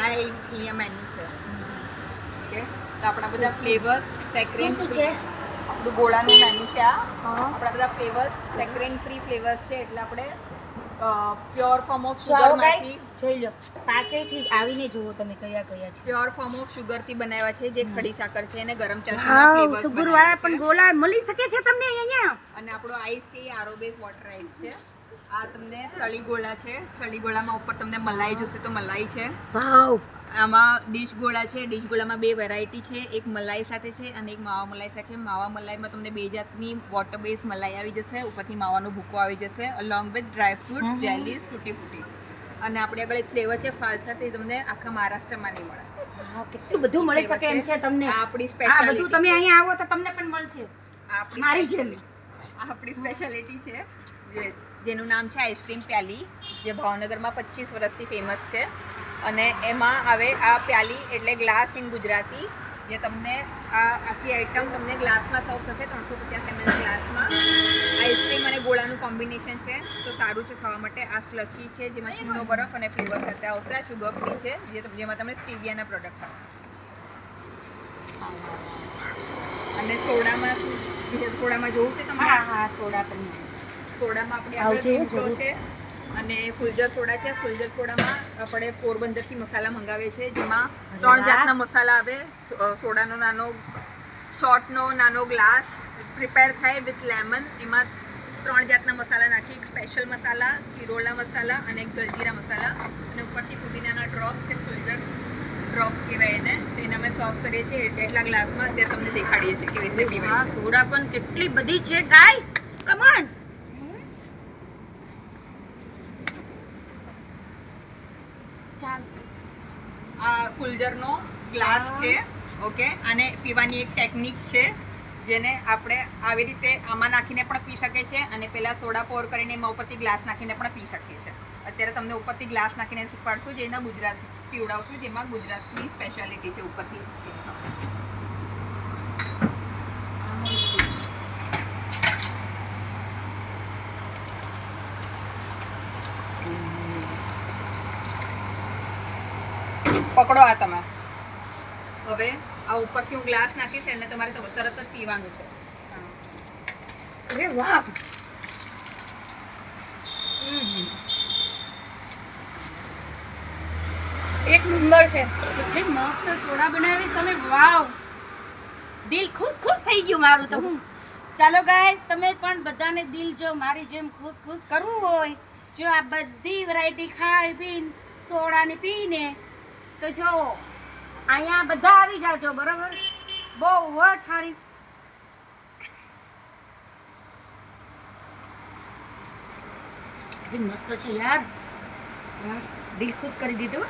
આ અહીંયા મેન્યુ છે ઓકે તો આપણા બધા ફ્લેવર્સ સેક્રેન શું છે આપણું ગોળાનું મેન્યુ છે આ આપણા બધા ફ્લેવર્સ સેક્રેન ફ્રી ફ્લેવર્સ છે એટલે આપણે પ્યોર ફોર્મ ઓફ શુગરમાંથી જોઈ લો પાસેથી આવીને જુઓ તમે કયા કયા છે પ્યોર ફોર્મ ઓફ શુગરથી બનાવ્યા છે જે ખડી સાકર છે અને ગરમ ચાસણીના ફ્લેવર્સ સુગર વાળા પણ ગોળા મળી શકે છે તમને અહીંયા અને આપણો આઈસ છે એ આરોબેઝ વોટર આઈસ છે આ તમને સળી ગોળા છે સળી ગોળામાં ઉપર તમને મલાઈ જોશે તો મલાઈ છે વાવ આમાં ડીશ ગોળા છે ડીશ ગોળામાં બે વેરાયટી છે એક મલાઈ સાથે છે અને એક માવા મલાઈ સાથે માવા મલાઈમાં તમને બે જાતની વોટર બેઝ મલાઈ આવી જશે ઉપરથી માવાનો ભૂકો આવી જશે અલોંગ વિથ ડ્રાય ફ્રૂટ્સ જેલીઝ તૂટી ફૂટી અને આપણે આગળ એક ફ્લેવર છે ફાલસા તે તમને આખા મહારાષ્ટ્રમાં નહીં મળે કેટલું બધું મળી શકે એમ છે તમને આ આપણી આ સ્પેશિયાલિટી બધું તમે અહીંયા આવો તો તમને પણ મળશે મારી જેમ આપણી સ્પેશિયાલિટી છે જેનું નામ છે આઈસ્ક્રીમ પ્યાલી જે ભાવનગરમાં 25 વર્ષથી ફેમસ છે અને એમાં આવે આ પ્યાલી એટલે ગ્લાસ ઇન ગુજરાતી જે તમને આ આખી આઈટમ તમને ગ્લાસમાં સર્વ થશે 350 ml ગ્લાસમાં આઈસ્ક્રીમ અને ગોળાનું કોમ્બિનેશન છે તો સારું છે ખાવા માટે આ સ્લશી છે જેમાં ચીનો બરફ અને ફ્લેવર સાથે આવશે આ શુગર ફ્રી છે જેમાં તમને સ્ટીવિયાના પ્રોડક્ટ આવશે અને સોડામાં સોડામાં જોવું છે તમને હા સોડા પણ સોડામાં આપણે આગળ છે અને ફુલજર સોડા છે ફુલજર સોડામાં આપણે પોરબંદરથી મસાલા મંગાવે છે જેમાં 3 જાતના મસાલા આવે સોડાનો નાનો શોર્ટનો નાનો ગ્લાસ પ્રિપેર થાય વિથ લેમન એમાં 3 જાતના મસાલા નાખી એક સ્પેશિયલ મસાલા ચિરોલા મસાલા અને એક જલજીરા મસાલા અને ઉપરથી પુદીનાના ડ્રોપ્સ છે ફુલજર ડ્રોપ્સ કહેવાય એને તેને અમે સર્વ કરીએ છીએ એટલા ગ્લાસમાં તે તમને દેખાડીએ છીએ કેવી રીતે પીવાય હા સોડા પણ કેટલી બધી છે ગાઈસ કમ ઓન આ ફુલજરનો ગ્લાસ છે ઓકે અને પીવાની એક ટેકનિક છે જેને આપણે આવી રીતે આમાં નાખીને પણ પી શકે છે અને પહેલાં સોડા પોર કરીને એમાં ઉપરથી ગ્લાસ નાખીને પણ પી શકીએ છીએ અત્યારે તમને ઉપરથી ગ્લાસ નાખીને શીખવાડશું જેના ગુજરાત પીવડાવશું જેમાં ગુજરાતની સ્પેશિયાલિટી છે ઉપરથી પકડો આ તમે હવે આ ઉપરથી હું ગ્લાસ નાખીશ એટલે તમારે તરત જ પીવાનું છે અરે વાહ એક નંબર છે કેટલી મસ્ત સોડા બનાવી તમે વાવ દિલ ખુશ ખુશ થઈ ગયું મારું તો ચાલો ગાઈસ તમે પણ બધાને દિલ જો મારી જેમ ખુશ ખુશ કરવું હોય જો આ બધી વેરાયટી ખાઈ પીને સોડાને પીને તો જો અહીંયા બધા આવી જાજો બરાબર બહુ જ સારી મસ્ત છે યાર દિલ ખુશ કરી દીધું